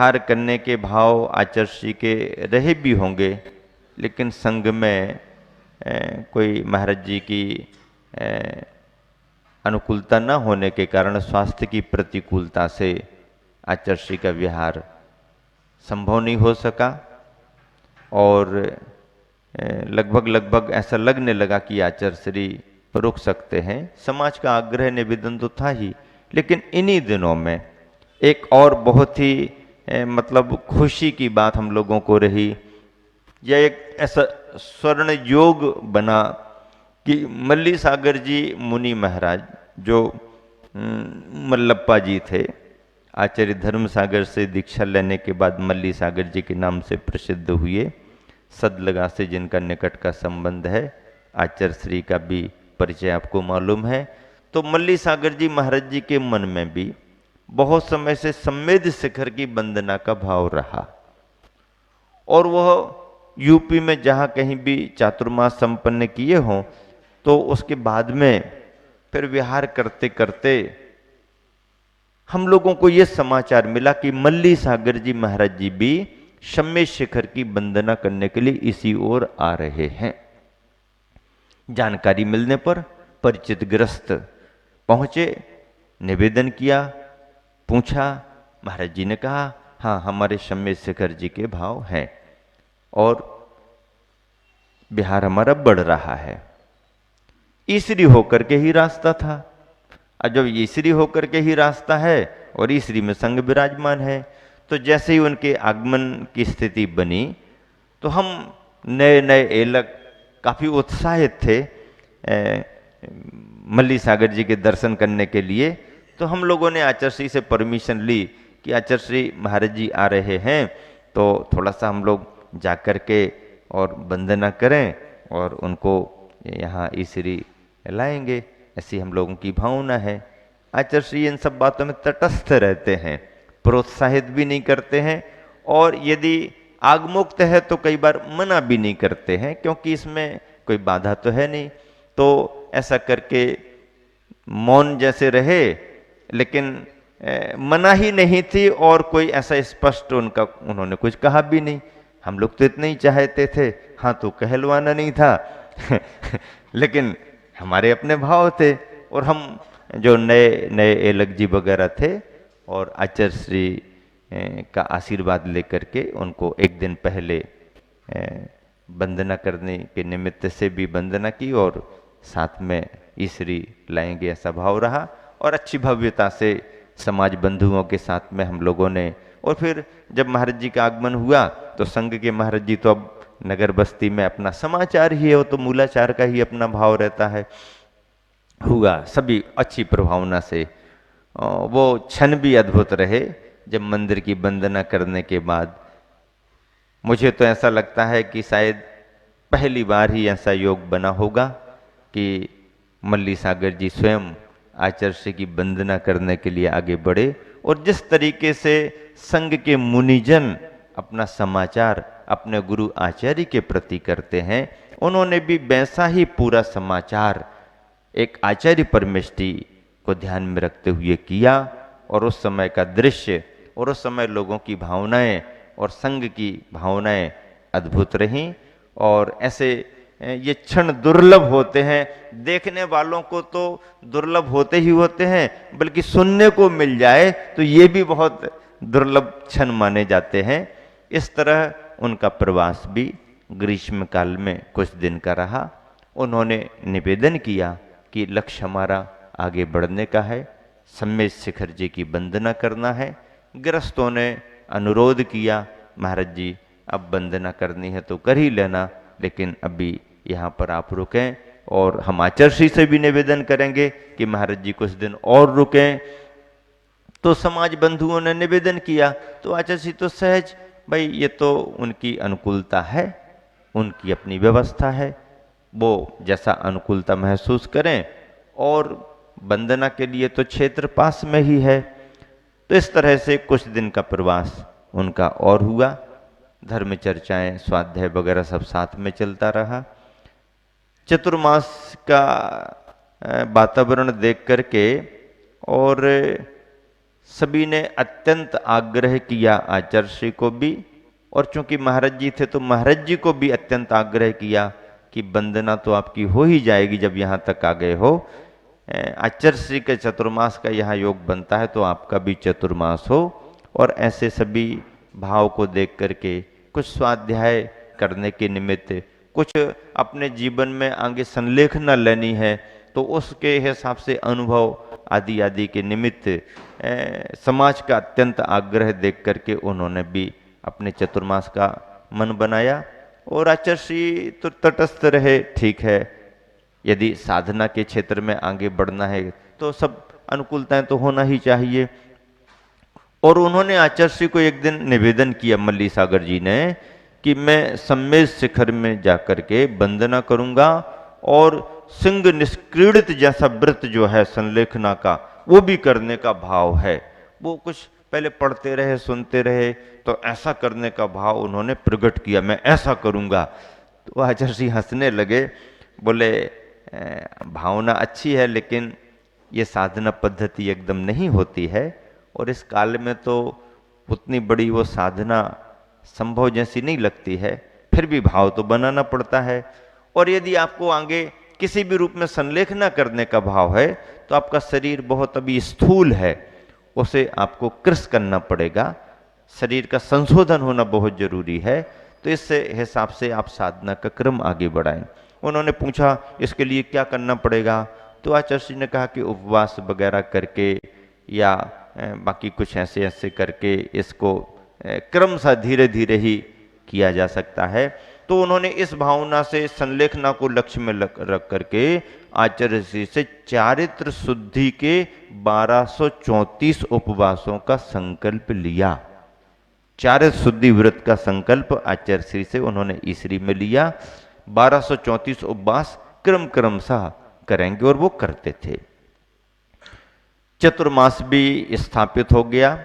हार करने के भाव आचार्य के रहे भी होंगे, लेकिन संग में कोई महाराज जी की अनुकूलता न होने के कारण, स्वास्थ्य की प्रतिकूलता से आचार्य का विहार संभव नहीं हो सका। और लगभग ऐसा लगने लगा कि आचार्य श्री रुक सकते हैं। समाज का आग्रह निवेदन तो था ही, लेकिन इन्हीं दिनों में एक और बहुत ही मतलब खुशी की बात हम लोगों को रही। यह एक ऐसा स्वर्ण योग बना कि मल्ली सागर जी मुनि महाराज, जो मल्लप्पा जी थे, आचार्य धर्म सागर से दीक्षा लेने के बाद मल्ली सागर जी के नाम से प्रसिद्ध हुए। सदलगा से जिनका निकट का संबंध है, आचार्य श्री का भी परिचय आपको मालूम है। तो मल्ली सागर जी महाराज जी के मन में भी बहुत समय से सम्मेद शिखर की वंदना का भाव रहा, और वह यूपी में जहाँ कहीं भी चातुर्मास संपन्न किए हों, तो उसके बाद में फिर विहार करते करते हम लोगों को यह समाचार मिला कि मल्ली सागर जी महाराज जी भी सम्मेद शिखर की वंदना करने के लिए इसी ओर आ रहे हैं। जानकारी मिलने पर परिचित ग्रस्त पहुंचे, निवेदन किया, पूछा। महाराज जी ने कहा, हाँ हमारे सम्मेद शिखर जी के भाव हैं और बिहार हमारा बढ़ रहा है। ईसरी होकर के ही रास्ता था, और जब ईसरी होकर के ही रास्ता है और ईसरी में संग विराजमान है, तो जैसे ही उनके आगमन की स्थिति बनी, तो हम नए नए एलक काफ़ी उत्साहित थे मल्ली सागर जी के दर्शन करने के लिए। तो हम लोगों ने आचार्य श्री से परमिशन ली कि आचार्य श्री महाराज जी आ रहे हैं, तो थोड़ा सा हम लोग जा कर के और वंदना करें और उनको यहाँ ईसरी लाएंगे, ऐसी हम लोगों की भावना है। आचार्य श्री इन सब बातों में तटस्थ रहते हैं, प्रोत्साहित भी नहीं करते हैं, और यदि आगमुक्त है तो कई बार मना भी नहीं करते हैं, क्योंकि इसमें कोई बाधा तो है नहीं। तो ऐसा करके मौन जैसे रहे, लेकिन मना ही नहीं थी और कोई ऐसा स्पष्ट उन्होंने कुछ कहा भी नहीं। हम लोग तो इतने ही चाहते थे, हाँ तो कहलवाना नहीं था लेकिन हमारे अपने भाव थे, और हम जो नए नए एलक जी वगैरह थे, और आचार्य श्री का आशीर्वाद लेकर के उनको एक दिन पहले वंदना करने के निमित्त से भी वंदना की, और साथ में ईसरी लाएंगे ऐसा भाव रहा। और अच्छी भव्यता से समाज बंधुओं के साथ में हम लोगों ने, और फिर जब महाराज जी का आगमन हुआ तो संघ के महाराज जी तो अब नगर बस्ती में अपना समाचार ही है, वो तो मूलाचार का ही अपना भाव रहता है, हुआ सभी अच्छी प्रभावना से। वो क्षण भी अद्भुत रहे जब मंदिर की वंदना करने के बाद। मुझे तो ऐसा लगता है कि शायद पहली बार ही ऐसा योग बना होगा कि मल्ली सागर जी स्वयं आचार्य की वंदना करने के लिए आगे बढ़े, और जिस तरीके से संघ के मुनिजन अपना समाचार अपने गुरु आचार्य के प्रति करते हैं, उन्होंने भी वैसा ही पूरा समाचार एक आचार्य परमेष्टि को ध्यान में रखते हुए किया। और उस समय का दृश्य और उस समय लोगों की भावनाएं और संघ की भावनाएं अद्भुत रहीं। और ऐसे ये क्षण दुर्लभ होते हैं, देखने वालों को तो दुर्लभ होते ही होते हैं, बल्कि सुनने को मिल जाए तो ये भी बहुत दुर्लभ क्षण माने जाते हैं। इस तरह उनका प्रवास भी ग्रीष्म काल में कुछ दिन का रहा। उन्होंने निवेदन किया कि लक्ष्य हमारा आगे बढ़ने का है, सम्मेद शिखर जी की वंदना करना है। गृहस्थों ने अनुरोध किया, महाराज जी अब वंदना करनी है तो कर ही लेना, लेकिन अभी यहाँ पर आप रुकें, और हम आचार्य श्री से भी निवेदन करेंगे कि महाराज जी कुछ दिन और रुकें। तो समाज बंधुओं ने निवेदन किया, तो आचार्य श्री तो सहज, भाई ये तो उनकी अनुकूलता है, उनकी अपनी व्यवस्था है, वो जैसा अनुकूलता महसूस करें, और वंदना के लिए तो क्षेत्र पास में ही है। तो इस तरह से कुछ दिन का प्रवास उनका और हुआ। धर्म चर्चाएं, स्वाध्याय वगैरह सब साथ में चलता रहा। चतुर्मास का वातावरण देख करके और सभी ने अत्यंत आग्रह किया आचार्य को भी, और चूंकि महाराज जी थे तो महाराज जी को भी अत्यंत आग्रह किया कि वंदना तो आपकी हो ही जाएगी जब यहाँ तक आ गए हो। आचार्य के चतुर्मास का यहाँ योग बनता है तो आपका भी चतुर्मास हो। और ऐसे सभी भाव को देख करके कुछ स्वाध्याय करने के निमित्त, कुछ अपने जीवन में आगे संलेखना लेनी है तो उसके हिसाब से अनुभव आदि आदि के निमित्त समाज का अत्यंत आग्रह देख करके उन्होंने भी अपने चतुर्मास का मन बनाया। और आचार्य तो तटस्थ रहे, ठीक है, यदि साधना के क्षेत्र में आगे बढ़ना है तो सब अनुकूलताएं तो होना ही चाहिए। और उन्होंने आचार्य को एक दिन निवेदन किया, मल्ली सागर जी ने, कि मैं सम्मेद शिखर में जाकर के वंदना करूंगा और सिंह निष्क्रीडित जैसा व्रत जो है संलेखना का वो भी करने का भाव है। वो कुछ पहले पढ़ते रहे, सुनते रहे, तो ऐसा करने का भाव उन्होंने प्रकट किया, मैं ऐसा करूंगा। तो आचार्य हंसने लगे, बोले भावना अच्छी है लेकिन ये साधना पद्धति एकदम नहीं होती है, और इस काल में तो उतनी बड़ी वो साधना संभव जैसी नहीं लगती है, फिर भी भाव तो बनाना पड़ता है। और यदि आपको आगे किसी भी रूप में संलेखना करने का भाव है तो आपका शरीर बहुत अभी स्थूल है, उसे आपको कृश करना पड़ेगा, शरीर का संशोधन होना बहुत जरूरी है। तो इस हिसाब से आप साधना का क्रम आगे बढ़ाएं। उन्होंने पूछा इसके लिए क्या करना पड़ेगा, तो आचार्य जी ने कहा कि उपवास वगैरह करके या बाकी कुछ ऐसे ऐसे करके इसको क्रम सा धीरे धीरे ही किया जा सकता है। तो उन्होंने इस भावना से संलेखना को लक्ष्य में रख करके आचार्य जी से चारित्र शुद्धि के 1234 उपवासों का संकल्प लिया। चारित्र शुद्धि व्रत का संकल्प आचार्य श्री से उन्होंने ईसरी में लिया। 1234 उपवास क्रम क्रम सा करेंगे और वो करते थे। चतुर्मास भी स्थापित हो गया।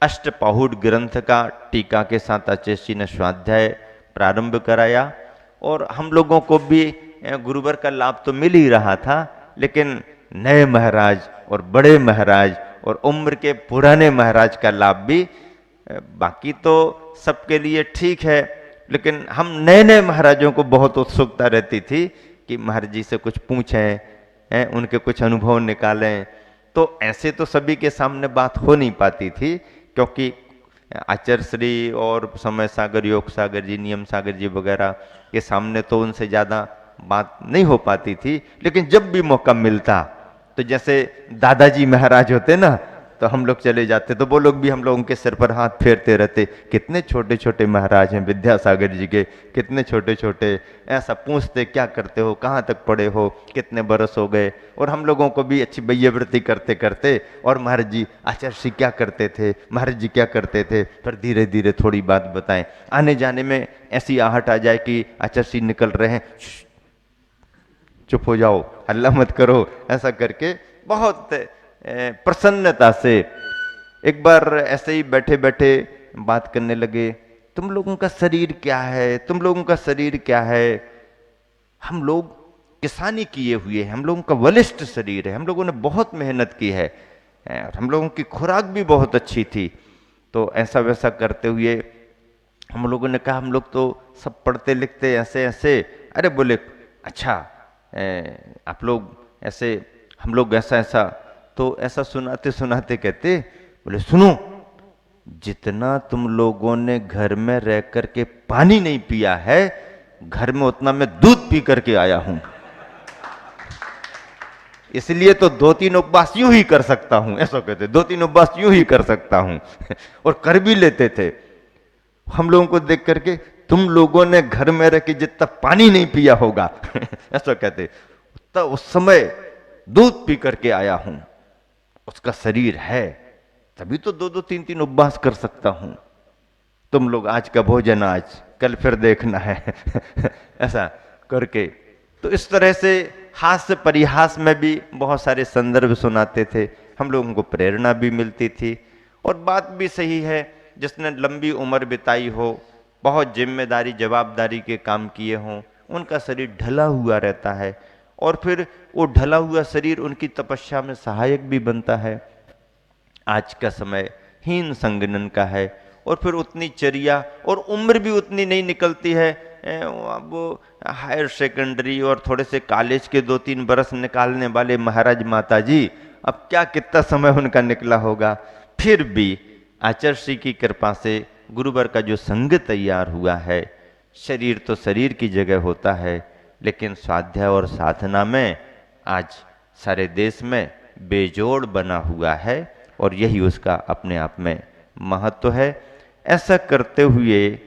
अष्टपाहुड़ ग्रंथ का टीका के साथ आचार्य जी ने स्वाध्याय प्रारंभ कराया, और हम लोगों को भी गुरुवर का लाभ तो मिल ही रहा था, लेकिन नए महाराज और बड़े महाराज और उम्र के पुराने महाराज का लाभ भी, बाकी तो सबके लिए ठीक है, लेकिन हम नए नए महाराजों को बहुत उत्सुकता रहती थी कि महाराज जी से कुछ पूछें, उनके कुछ अनुभव निकालें। तो ऐसे तो सभी के सामने बात हो नहीं पाती थी, क्योंकि आचार्य श्री और समय सागर, योग सागर जी, नियम सागर जी वगैरह के सामने तो उनसे ज़्यादा बात नहीं हो पाती थी। लेकिन जब भी मौका मिलता, तो जैसे दादाजी महाराज होते ना, तो हम लोग चले जाते, तो वो लोग भी हम लोगों के सिर पर हाथ फेरते रहते, कितने छोटे छोटे महाराज हैं विद्यासागर जी के, कितने छोटे छोटे, ऐसा पूछते क्या करते हो, कहाँ तक पढ़े हो, कितने बरस हो गए। और हम लोगों को भी अच्छी बैयवृत्ति करते करते, और महाराज जी आचार्य जी क्या करते थे, महाराज जी क्या करते थे, फिर धीरे धीरे थोड़ी बात बताएं। आने जाने में ऐसी आहट आ जाए कि आचार्य जी निकल रहे हैं, चुप हो जाओ, हल्ला मत करो, ऐसा करके बहुत प्रसन्नता से एक बार ऐसे ही बैठे बैठे बात करने लगे, तुम लोगों का शरीर क्या है, तुम लोगों का शरीर क्या है। हम लोग किसानी किए हुए हैं, हम लोगों का बलिष्ठ शरीर है, हम लोगों ने बहुत मेहनत की है, और हम लोगों की खुराक भी बहुत अच्छी थी। तो ऐसा वैसा करते हुए हम लोगों ने कहा हम लोग तो सब पढ़ते लिखते ऐसे ऐसे। अरे बोले अच्छा, आप लोग ऐसे, हम लोग ऐसा ऐसा। तो ऐसा सुनाते सुनाते कहते, बोले सुनो, जितना तुम लोगों ने घर में रह करके पानी नहीं पिया है, घर में उतना मैं दूध पी करके आया हूं, इसलिए तो 2-3 उपवास यूं ही कर सकता हूं। ऐसा कहते, 2-3 उपवास यूं ही कर सकता हूं और कर भी लेते थे। हम लोगों को देख करके, तुम लोगों ने घर में रह के जितना पानी नहीं पिया होगा ऐसा कहते, उतना उस समय दूध पी करके आया हूं, उसका शरीर है, तभी तो 2-2 3-3 उपवास कर सकता हूं। तुम लोग आज का भोजन आज, कल फिर देखना है ऐसा करके। तो इस तरह से हास्य परिहास में भी बहुत सारे संदर्भ सुनाते थे, हम लोगों को प्रेरणा भी मिलती थी। और बात भी सही है, जिसने लंबी उम्र बिताई हो, बहुत जिम्मेदारी जवाबदारी के काम किए हों, उनका शरीर ढला हुआ रहता है, और फिर वो ढला हुआ शरीर उनकी तपस्या में सहायक भी बनता है। आज का समय हीन संगणन का है, और फिर उतनी चर्या और उम्र भी उतनी नहीं निकलती है। अब हायर सेकेंडरी और थोड़े से कॉलेज के 2-3 बरस निकालने वाले महाराज माता जी, अब क्या कितना समय उनका निकला होगा। फिर भी आचार्य की कृपा से गुरुवर का जो संग तैयार हुआ है, शरीर तो शरीर की जगह होता है, लेकिन स्वाध्याय और साधना में आज सारे देश में बेजोड़ बना हुआ है, और यही उसका अपने आप में महत्व है। ऐसा करते हुए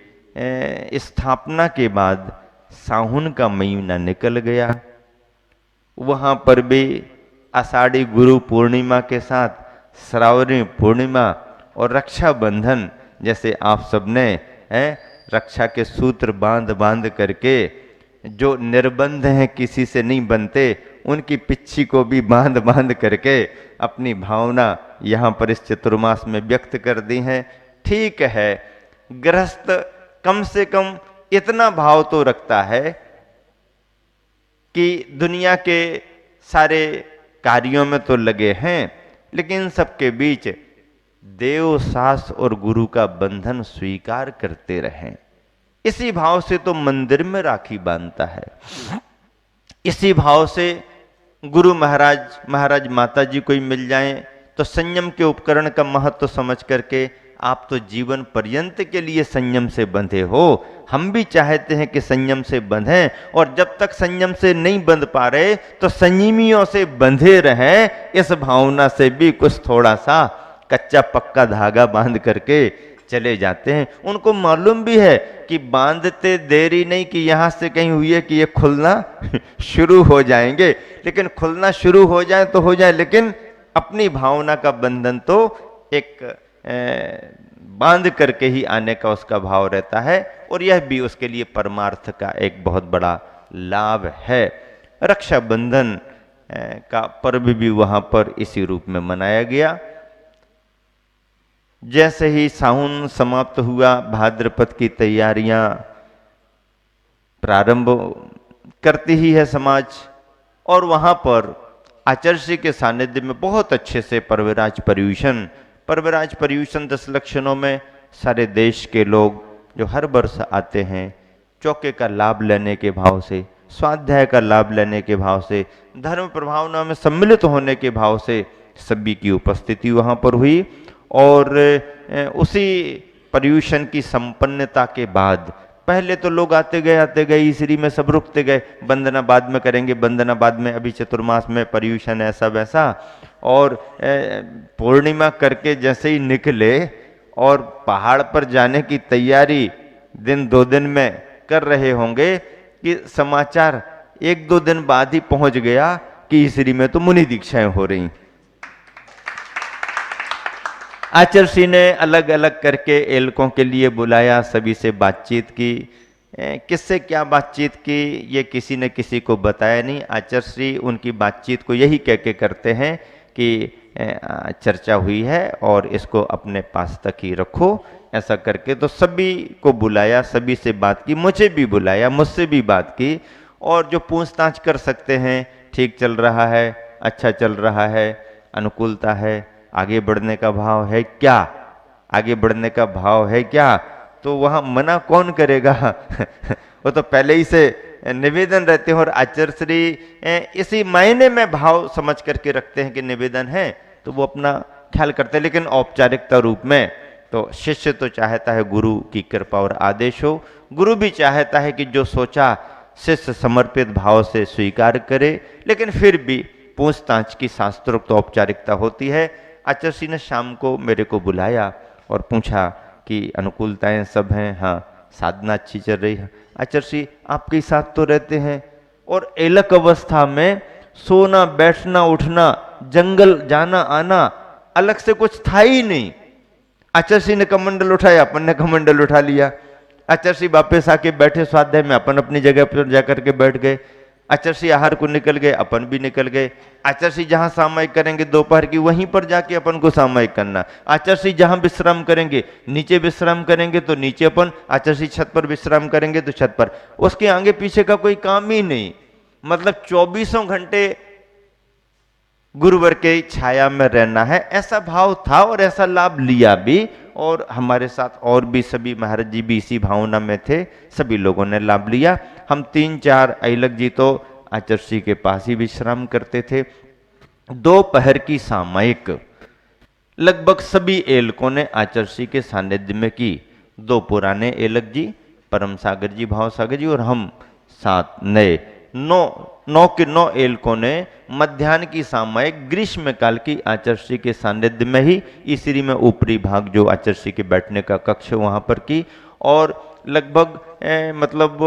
स्थापना के बाद साहुन का महीना निकल गया। वहाँ पर भी आषाढ़ी गुरु पूर्णिमा के साथ श्रावणी पूर्णिमा और रक्षाबंधन, जैसे आप सबने रक्षा के सूत्र बांध बांध करके, जो निर्बंध हैं किसी से नहीं बनते, उनकी पिच्छी को भी बांध बांध करके अपनी भावना यहाँ पर इस चतुर्मास में व्यक्त कर दी है। ठीक है, गृहस्थ कम से कम इतना भाव तो रखता है कि दुनिया के सारे कार्यों में तो लगे हैं, लेकिन सबके बीच देव सास और गुरु का बंधन स्वीकार करते रहें। इसी भाव से तो मंदिर में राखी बांधता है, इसी भाव से गुरु महाराज माता जी कोई मिल जाए तो संयम के उपकरण का महत्व समझ करके आप तो जीवन पर्यंत के लिए संयम से बंधे हो। हम भी चाहते हैं कि संयम से बंधें, और जब तक संयम से नहीं बंध पा रहे तो संयमियों से बंधे रहें। इस भावना से भी कुछ थोड़ा सा कच्चा पक्का धागा बांध करके चले जाते हैं। उनको मालूम भी है कि बांधते देरी नहीं कि यहां से कहीं हुई है कि ये खुलना शुरू हो जाएंगे, लेकिन खुलना शुरू हो जाए तो हो जाए, लेकिन अपनी भावना का बंधन तो एक बांध करके ही आने का उसका भाव रहता है, और यह भी उसके लिए परमार्थ का एक बहुत बड़ा लाभ है। रक्षाबंधन का पर्व भी वहां पर इसी रूप में मनाया गया। जैसे ही सावन समाप्त हुआ, भाद्रपद की तैयारियां प्रारंभ करती ही है समाज, और वहां पर आचार्य के सानिध्य में बहुत अच्छे से पर्वराज पर्यूषण 10 लक्षणों में सारे देश के लोग जो हर वर्ष आते हैं, चौके का लाभ लेने के भाव से, स्वाध्याय का लाभ लेने के भाव से, धर्म प्रभावना में सम्मिलित होने के भाव से सभी की उपस्थिति वहां पर हुई। और उसी पर्यूषण की संपन्नता के बाद पहले तो लोग आते गए ईसरी में सब रुकते गए, वंदना बाद में करेंगे, वंदना बाद में, अभी चतुर्मास में पर्यूषण ऐसा वैसा। और पूर्णिमा करके जैसे ही निकले और पहाड़ पर जाने की तैयारी 1-2 दिन में कर रहे होंगे कि समाचार 1-2 दिन बाद ही पहुंच गया कि ईसरी में तो मुनि दीक्षाएं हो रही। आचार्य ने अलग अलग करके एलकों के लिए बुलाया, सभी से बातचीत की। किससे क्या बातचीत की ये किसी ने किसी को बताया नहीं। आचार्य उनकी बातचीत को यही कह के करते हैं कि चर्चा हुई है और इसको अपने पास तक ही रखो। ऐसा करके तो सभी को बुलाया, सभी से बात की, मुझे भी बुलाया, मुझसे भी बात की, और जो पूछताछ कर सकते हैं, ठीक चल रहा है, अच्छा चल रहा है, अनुकूलता है, आगे बढ़ने का भाव है क्या, आगे बढ़ने का भाव है क्या, तो वहां मना कौन करेगा वो तो पहले ही से निवेदन रहते हैं। और आचार्य श्री इसी मायने में भाव समझ करके रखते हैं कि निवेदन है तो वो अपना ख्याल करते हैं, लेकिन औपचारिकता रूप में तो शिष्य तो चाहता है गुरु की कृपा और आदेश हो, गुरु भी चाहता है कि जो सोचा शिष्य समर्पित भाव से स्वीकार करे, लेकिन फिर भी पूछताछ की शास्त्रोक्त औपचारिकता होती है। आचार्य ने शाम को मेरे को बुलाया और पूछा कि अनुकूलताएं सब हैं, हाँ साधना अच्छी चल रही है। आचार्य आपके साथ तो रहते हैं, और एलक अवस्था में सोना बैठना उठना, जंगल जाना आना, अलग से कुछ था ही नहीं। आचार्य ने कमंडल उठाया, अपन ने कमंडल उठा लिया। आचार्य वापस आके बैठे स्वाध्याय में, अपन अपनी जगह पर जाकर के बैठ गए। आचार्य आहार को निकल गए, अपन भी निकल गए। आचार्य जहां सामयिक करेंगे दोपहर की, वहीं पर जाके अपन को सामयिक करना। आचार्य जहां विश्राम करेंगे, नीचे विश्राम करेंगे तो नीचे अपन, आचार्य छत पर विश्राम करेंगे तो छत पर, उसके आगे पीछे का कोई काम ही नहीं। मतलब 24 घंटे गुरुवर के छाया में रहना है, ऐसा भाव था और ऐसा लाभ लिया भी। और हमारे साथ और भी सभी महाराज जी भी इसी भावना में थे, सभी लोगों ने लाभ लिया। हम 3-4 अहिलक जी तो आचार्य श्री के पास ही विश्राम करते थे। दोपहर की सामयिक लगभग सभी एलकों ने आचार्य श्री के सानिध्य में की। 2 पुराने एलक जी, परम सागर जी, भाव सागर जी और हम 7 नए, 9 के 9 एलकों ने मध्याह्न की सामयिक ग्रीष्म काल की आचार्य श्री के सानिध्य में ही ईसरी में ऊपरी भाग जो आचार्य श्री के बैठने का कक्ष है वहाँ पर की। और लगभग मतलब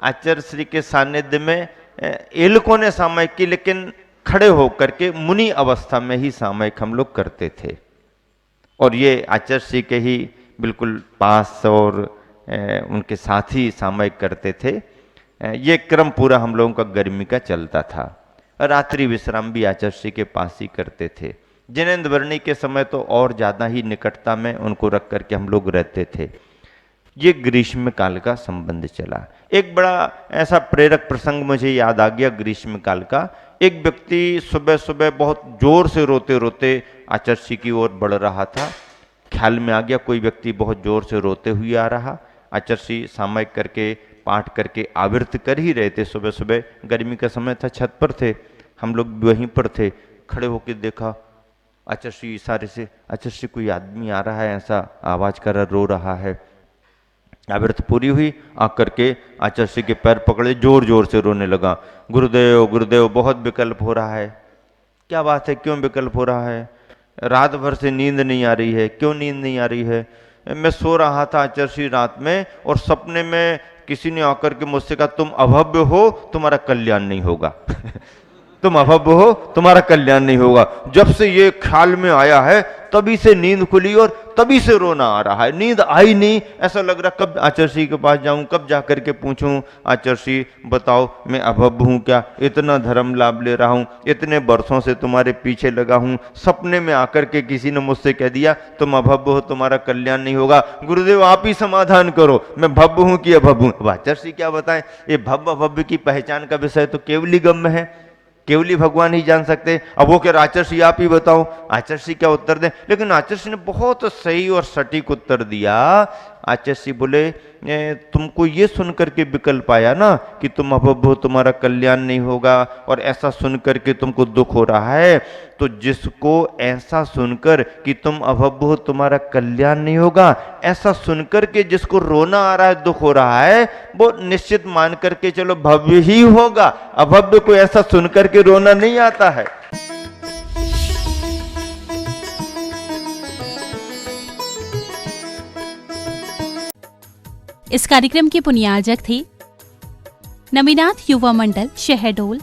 आचार्य श्री के सानिध्य में एलकों ने सामयिक की, लेकिन खड़े होकर के मुनि अवस्था में ही सामयिक हम लोग करते थे। और ये आचार्य श्री के ही बिल्कुल पास और उनके साथ ही सामयिक करते थे। ये क्रम पूरा हम लोगों का गर्मी का चलता था। रात्रि विश्राम भी आचार्य श्री के पास ही करते थे। जिनेंद्र वर्णी के समय तो और ज़्यादा ही निकटता में उनको रख करके हम लोग रहते थे। ये ग्रीष्म काल का संबंध चला। एक बड़ा ऐसा प्रेरक प्रसंग मुझे याद आ गया ग्रीष्म काल का। एक व्यक्ति सुबह सुबह बहुत जोर से रोते रोते आचार्य श्री की ओर बढ़ रहा था। ख्याल में आ गया कोई व्यक्ति बहुत जोर से रोते हुए आ रहा। आचार्य श्री सामयिक करके पाठ करके आवृत कर ही रहे थे। सुबह सुबह गर्मी का समय था, छत पर थे, हम लोग वहीं पर थे। खड़े होकर देखा आचार्य श्री इशारे से, आचार्य श्री कोई आदमी आ रहा है, ऐसा आवाज कर रहा, रो रहा है। आवृत पूरी हुई, आकर के आचार्य श्री के पैर पकड़े, जोर जोर से रोने लगा। गुरुदेव गुरुदेव बहुत विकल्प हो रहा है। क्या बात है, क्यों विकल्प हो रहा है? रात भर से नींद नहीं आ रही है। क्यों नींद नहीं आ रही है? मैं सो रहा था आचार्य श्री रात में और सपने में किसी ने आकर के मुझसे कहा तुम अभव्य हो, तुम्हारा कल्याण नहीं होगा। तुम अभव्य हो, तुम्हारा कल्याण नहीं होगा। जब से ये ख्याल में आया है तभी से नींद खुली और तभी से रोना आ रहा है। नींद आई नहीं, ऐसा लग रहा कब आचार्य श्री के पास जाऊं, कब जा करके पूछूं आचार्य श्री बताओ मैं अभव्य हूं क्या? इतना धर्म लाभ ले रहा हूं, इतने वर्षों से तुम्हारे पीछे लगा हूं, सपने में आकर के किसी ने मुझसे कह दिया तुम अभव्य हो, तुम्हारा कल्याण नहीं होगा। गुरुदेव आप ही समाधान करो, मैं भव्य हूं कि अभव्य हूं? अब आचार्य श्री क्या बताएं? ये भव्य अभव्य की पहचान का विषय तो केवली गम्य है, केवली भगवान ही जान सकते। अब वो कह आचार्य श्री आप ही बताओ, आचार्य श्री क्या उत्तर दें? लेकिन आचार्य श्री ने बहुत सही और सटीक उत्तर दिया। आचार्य श्री बोले तुमको ये सुनकर के विकल्प आया ना कि तुम अभव्य हो, तुम्हारा कल्याण नहीं होगा, और ऐसा सुनकर के तुमको दुख हो रहा है, तो जिसको ऐसा सुनकर कि तुम अभव्य हो, तुम्हारा कल्याण नहीं होगा, ऐसा सुनकर के जिसको रोना आ रहा है, दुख हो रहा है, वो निश्चित मान करके चलो भव्य ही होगा। अभव्य को ऐसा सुनकर के रोना नहीं आता है। इस कार्यक्रम के पुण्याजक थे नवीनाथ युवा मंडल शहडोल,